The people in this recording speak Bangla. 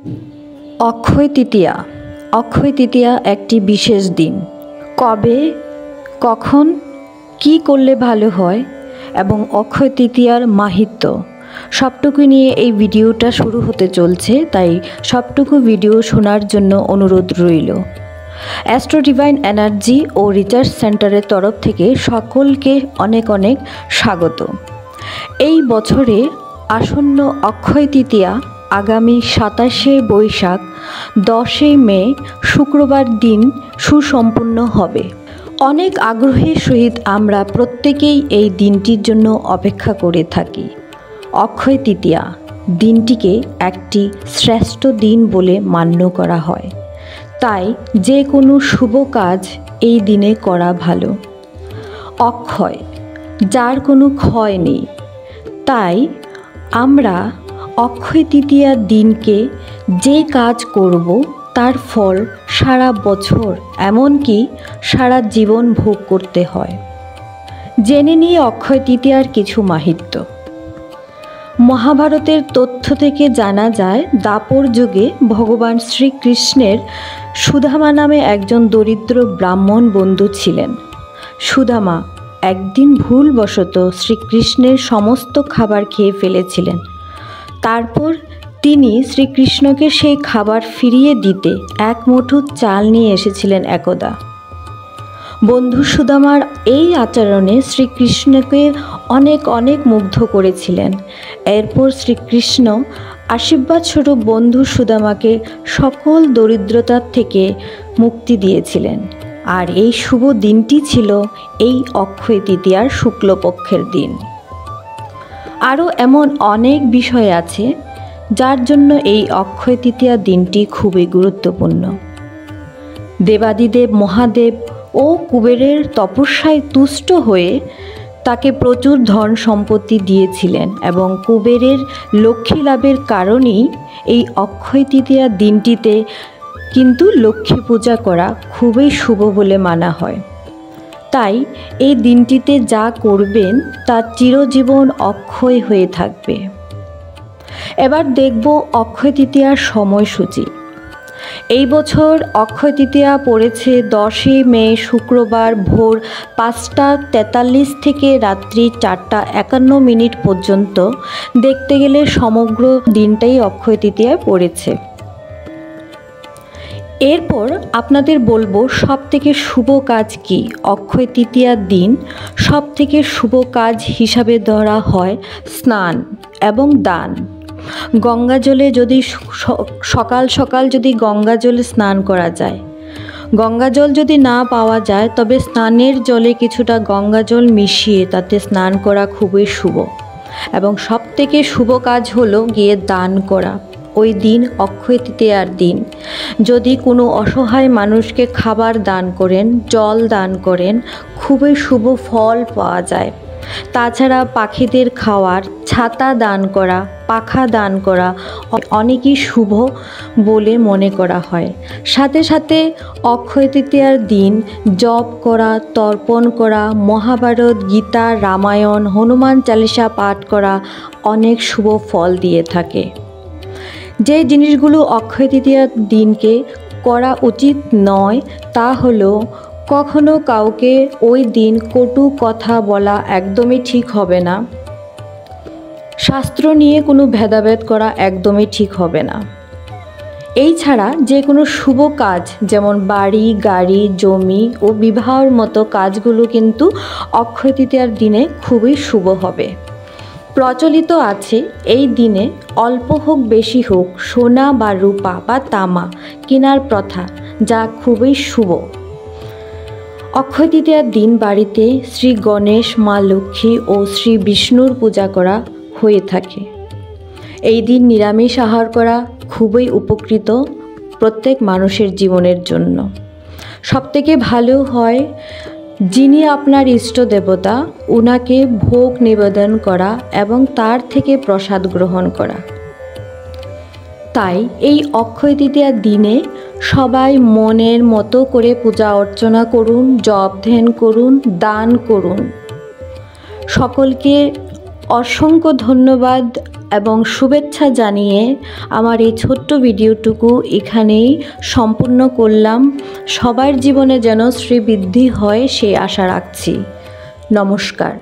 অক্ষয় তৃতীয়া। অক্ষয় তৃতীয়া একটি বিশেষ দিন। কবে, কখন, কি করলে ভালো হয় এবং অক্ষয় তৃতীয়ার মাহাত্ম্য সবটুকু নিয়ে এই ভিডিওটা শুরু হতে চলছে, তাই সবটুকু ভিডিও শোনার জন্য অনুরোধ রইল। অ্যাস্ট্রো ডিভাইন এনার্জি ও রিসার্চ সেন্টারের তরফ থেকে সকলকে অনেক অনেক স্বাগত। এই বছরে আসন্ন অক্ষয় তৃতীয়া আগামী 27শে বৈশাখ 10শে মে শুক্রবার দিন সুসম্পন্ন হবে। অনেক আগ্রহের সহিত আমরা প্রত্যেকেই এই দিনটির জন্য অপেক্ষা করে থাকি। অক্ষয় তৃতীয়া দিনটিকে একটি শ্রেষ্ঠ দিন বলে মান্য করা হয়, তাই যে কোনো শুভ কাজ এই দিনে করা ভালো। অক্ষয়, যার কোনো ক্ষয় নেই, তাই আমরা অক্ষয় তৃতীয়ার দিনকে যে কাজ করব তার ফল সারা বছর এমনকি সারা জীবন ভোগ করতে হয়। জেনে নিয়ে অক্ষয় তৃতীয়ার কিছু মাহাত্ম্য। মহাভারতের তথ্য থেকে জানা যায়, দ্বাপর যুগে ভগবান শ্রীকৃষ্ণের সুদামা নামে একজন দরিদ্র ব্রাহ্মণ বন্ধু ছিলেন। সুদামা একদিন ভুলবশত শ্রীকৃষ্ণের সমস্ত খাবার খেয়ে ফেলেছিলেন। তারপর তিনি শ্রীকৃষ্ণকে সেই খাবার ফিরিয়ে দিতে এক মুঠো চাল নিয়ে এসেছিলেন একদা। বন্ধু সুদামার এই আচরণে শ্রীকৃষ্ণকে অনেক অনেক মুগ্ধ করেছিলেন। এরপর শ্রীকৃষ্ণ আশীর্বাদ স্বরূপ বন্ধু সুদামাকে সকল দরিদ্রতার থেকে মুক্তি দিয়েছিলেন। আর এই শুভ দিনটি ছিল এই অক্ষয় তৃতীয়ার শুক্লপক্ষের দিন। আরও এমন অনেক বিষয় আছে যার জন্য এই অক্ষয় তৃতীয়া দিনটি খুবই গুরুত্বপূর্ণ। দেবাদিদেব মহাদেব ও কুবেরের তপস্যায় তুষ্ট হয়ে তাকে প্রচুর ধন সম্পত্তি দিয়েছিলেন এবং কুবেরের লক্ষ্মী লাভের কারণেই এই অক্ষয় তৃতীয়া দিনটিতে কিন্তু লক্ষ্মী পূজা করা খুবই শুভ বলে মানা হয়। তাই এই দিনটিতে যা করবেন তা চিরজীবন অক্ষয় হয়ে থাকবে। এবার দেখব অক্ষয় তৃতীয়ার সময়সূচি। এই বছর অক্ষয় তৃতীয়া পড়েছে 10শে মে শুক্রবার ভোর 5টা 43 থেকে রাত্রি 4টা 51 পর্যন্ত। দেখতে গেলে সমগ্র দিনটাই অক্ষয় তৃতীয়ায় পড়েছে। এরপর আপনাদের বলবো সবথেকে শুভ কাজ কি। অক্ষয় তৃতীয়ার দিন সবথেকে শুভ কাজ হিসাবে ধরা হয় স্নান এবং দান। গঙ্গা জলে যদি সকাল সকাল যদি গঙ্গা জলে স্নান করা যায়, গঙ্গা জল যদি না পাওয়া যায় তবে স্নানের জলে কিছুটা গঙ্গা জল মিশিয়ে তাতে স্নান করা খুবই শুভ। এবং সবথেকে শুভ কাজ হলো গিয়ে দান করা। ওই দিন অক্ষয় তৃতীয়ার দিন যদি কোনো অসহায় মানুষকে খাবার দান করেন, জল দান করেন, খুবই শুভ ফল পাওয়া যায়। তাছাড়া পাখিদের খাওয়ার ছাতা দান করা, পাখা দান করা অনেকই শুভ বলে মনে করা হয়। সাথে সাথে অক্ষয় তৃতীয়ার দিন জপ করা, তর্পণ করা, মহাভারত, গীতা, রামায়ণ, হনুমান চালিসা পাঠ করা অনেক শুভ ফল দিয়ে থাকে। যে জিনিসগুলো অক্ষয় তৃতীয়ার দিনকে করা উচিত নয় তা হলো কখনো কাউকে ওই দিন কটু কথা বলা একদমই ঠিক হবে না। শাস্ত্র নিয়ে কোনো ভেদাভেদ করা একদমই ঠিক হবে না। এই ছাড়া যে কোনো শুভ কাজ যেমন বাড়ি, গাড়ি, জমি ও বিবাহের মতো কাজগুলো কিন্তু অক্ষয় তৃতীয়ার দিনে খুবই শুভ হবে। প্রচলিত আছে এই দিনে অল্প হোক বেশি হোক সোনা বা রূপা বা তামা কেনার প্রথা, যা খুবই শুভ। অক্ষয় তৃতীয়ার দিন বাড়িতে শ্রী গণেশ, মা লক্ষ্মী ও শ্রী বিষ্ণুর পূজা করা হয়ে থাকে। এই দিন নিরামিষ আহার করা খুবই উপকৃত প্রত্যেক মানুষের জীবনের জন্য। সবথেকে ভালো হয় যিনি আপনার ইষ্ট দেবতা ওনাকে ভোগ নিবেদন করা এবং তার থেকে প্রসাদ গ্রহণ করা। তাই এই অক্ষয় তৃতীয়ার দিনে সবাই মনের মতো করে পূজা অর্চনা করুন, জপ ধ্যান করুন, দান করুন। সকলকে অসংখ্য ধন্যবাদ এবং শুভেচ্ছা জানিয়ে আমার এই ছোট্ট ভিডিওটুকু এখানেই সম্পূর্ণ করলাম। সবার জীবনে যেন শ্রীবৃদ্ধি হয় সেই আশা রাখছি। নমস্কার।